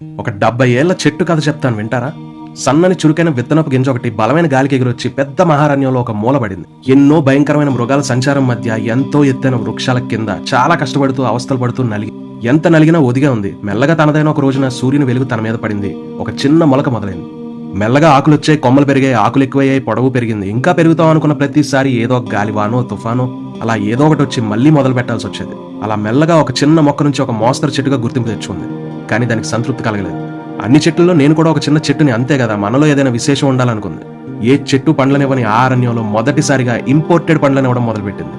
ఒక 70 ఏళ్ల చెట్టు కథ చెప్తాను వింటారా? సన్నని చురుకైన విత్తనపు గింజ ఒకటి బలమైన గాలికి ఎగురొచ్చి పెద్ద మహారణ్యంలో ఒక మూలబడింది. ఎన్నో భయంకరమైన మృగాల సంచారం మధ్య ఎంతో ఎత్తైన వృక్షాల కింద చాలా కష్టపడుతూ అవస్థలు పడుతూ నలిగి ఎంత నలిగినా ఒదిగా ఉంది. మెల్లగా తనదైన ఒక రోజున సూర్యుని వెలుగు తన మీద పడింది. ఒక చిన్న మొలక మొదలైంది. మెల్లగా ఆకులొచ్చాయి, కొమ్మలు పెరిగాయి, ఆకులు ఎక్కువయ్యాయి, పొడవు పెరిగింది. ఇంకా పెరుగుతాం అనుకున్న ప్రతిసారి ఏదో ఒక గాలివానో తుఫానో అలా ఏదో ఒకటి వచ్చి మళ్ళీ మొదలు పెట్టాల్సి వచ్చేది. అలా మెల్లగా ఒక చిన్న మొక్క నుంచి ఒక మోస్తరు చెట్టుగా గుర్తింపు తెచ్చుకుంది. కానీ దానికి సంతృప్తి కలగలేదు. అన్ని చెట్లలో నేను కూడా ఒక చిన్న చెట్టుని, అంతే కదా, మనలో ఏదైనా విశేషం ఉండాలనుకుంది. ఏ చెట్టు పండ్లనివ్వని ఆ అరణ్యంలో మొదటిసారిగా ఇంపోర్టెడ్ పండ్లనివ్వడం మొదలుపెట్టింది.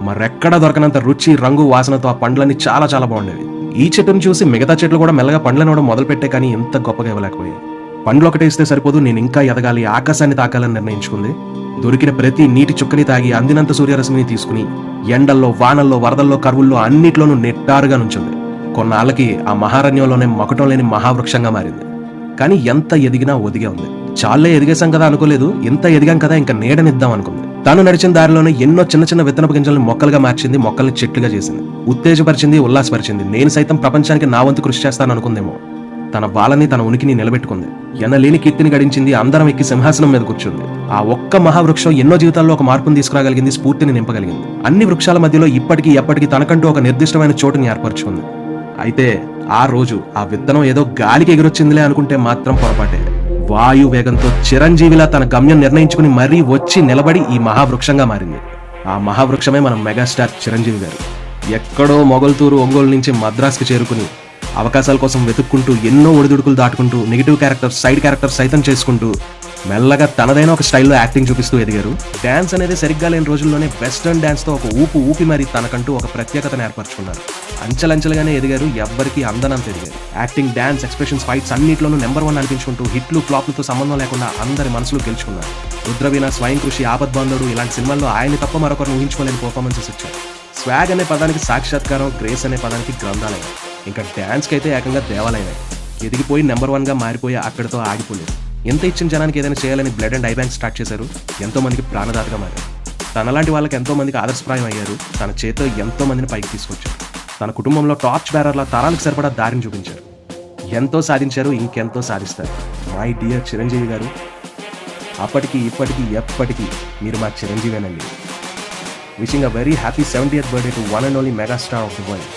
మరెక్కడా దొరకనంత రుచి, రంగు, వాసనతో ఆ పండ్లన్నీ చాలా చాలా బాగుండేవి. ఈ చెట్టును చూసి మిగతా చెట్లు కూడా మెల్లగా పండ్లనివ్వడం మొదలుపెట్టే, కానీ ఇంత గొప్పగా ఇవ్వలేకపోయాయి. పండ్లు ఒకటే ఇస్తే సరిపోదు, నేను ఇంకా ఎదగాలి, ఆకాశాన్ని తాకాలని నిర్ణయించుకుంది. దొరికిన ప్రతి నీటి చుక్కని తాగి అందినంత సూర్యరశ్మిని తీసుకుని ఎండల్లో, వానల్లో, వరదల్లో, కరువుల్లో అన్నిట్లోనూ నెట్టారుగా నుంచుంది. కొన్నాళ్ళకి ఆ మహారణ్యంలోనే మకుటం లేని మహావృక్షంగా మారింది. కానీ ఎంత ఎదిగినా ఒదిగే ఉంది. చాలే ఎదిగేశాం కదా అనుకోలేదు, ఇంత ఎదిగాం కదా ఇంకా నీడనిద్దాం అనుకుంది. తాను నడిచిన దారిలోనే ఎన్నో చిన్న చిన్న విత్తనపు గింజలను మొక్కలుగా మార్చింది, మొక్కల్ని చెట్లుగా చేసింది, ఉత్తేజపరిచింది, ఉల్లాసపరిచింది. నేను సైతం ప్రపంచానికి నా వంతు కృషి చేస్తాను అనుకుందేమో. తన బాలని, తన ఉనికిని నిలబెట్టుకుంది. ఎనలేని కీర్తిని గడించింది. అందరం ఎక్కి సింహాసనం మీద కూర్చుంది. ఆ ఒక్క మహావృక్షం ఎన్నో జీవితాల్లో ఒక మార్పును తీసుకురాగలిగింది, స్ఫూర్తిని నింపగలిగింది. అన్ని వృక్షాల మధ్యలో ఇప్పటికీ ఎప్పటికీ తనకంటూ ఒక నిర్దిష్టమైన చోటుని ఏర్పరచుకుంది. అయితే ఆ రోజు ఆ విత్తనం ఏదో గాలికి ఎగురొచ్చిందిలే అనుకుంటే మాత్రం పొరపాటే. వాయు వేగంతో చిరంజీవిలా తన గమ్యం నిర్ణయించుకుని మరీ వచ్చి నిలబడి ఈ మహావృక్షంగా మారింది. ఆ మహావృక్షమే మన మెగాస్టార్ చిరంజీవి గారు. ఎక్కడో మొగల్తూరు, ఒంగోలు నుంచి మద్రాస్కి చేరుకుని అవకాశాల కోసం వెతుక్కుంటూ ఎన్నో ఒడిదుడుకులు దాటుకుంటూ నెగిటివ్ క్యారెక్టర్, సైడ్ క్యారెక్టర్ సైతం చేసుకుంటూ మెల్లగా తనదైన ఒక స్టైల్లో యాక్టింగ్ చూపిస్తూ ఎదిగారు. డాన్స్ అనేది సరిగ్గా లేని రోజుల్లోనే వెస్టర్న్ డాన్స్ తో ఒక ఊపి మరి తనకంటూ ఒక ప్రత్యేకతను ఏర్పరచుకున్నారు. అంచెలంచెలుగానే ఎదిగారు, ఎవ్వరికి అందనంత ఎదిగారు. యాక్టింగ్, డాన్స్, ఎక్స్ప్రెషన్స్, ఫైట్స్ అన్నిట్లోనూ నెంబర్ 1 అనిపించుకుంటూ హిట్లు, ఫ్లాప్లతో సంబంధం లేకుండా అందరి మనసులు గెలుచుకున్నారు. రుద్రవీణ, స్వయం కృషి, ఆపద్బాంధవుడు ఇలాంటి సినిమాల్లో ఆయన తప్ప మరొకరు ఊహించుకోలేని పర్ఫార్మెన్సెస్ ఇచ్చారు. స్వాగ్ అనే పదానికి సాక్షాత్కారం, గ్రేస్ అనే పదానికి గ్రంథాలయం, ఇంకా డాన్స్కి అయితే ఏకంగా దేవాలయమే. ఎదిగిపోయి నెంబర్ 1గా మారిపోయి అక్కడితో ఆగిపోలేదు. ఎంత ఇచ్చిన జనానికి ఏదైనా చేయాలని blood and I bank start చేశారు. ఎంతో మందికి ప్రాణదాతగా మారారు. తనలాంటి వాళ్ళకి ఎంతో మందికి ఆదర్శప్రాయం అయ్యారు. తన చేతితో ఎంతో మందిని పైకి తీసుకొచ్చారు. తన కుటుంబంలో టార్చ్ బేరర్ల తరాలకు సరిపడా దారిని చూపించారు. ఎంతో సాధించారు, ఇంకెంతో సాధిస్తారు. మై డియర్ చిరంజీవి గారు, అప్పటికి ఇప్పటికీ ఎప్పటికీ మీరు మా చిరంజీవేనండి. Wishing a very happy 70th birthday to one and only megastar of the world.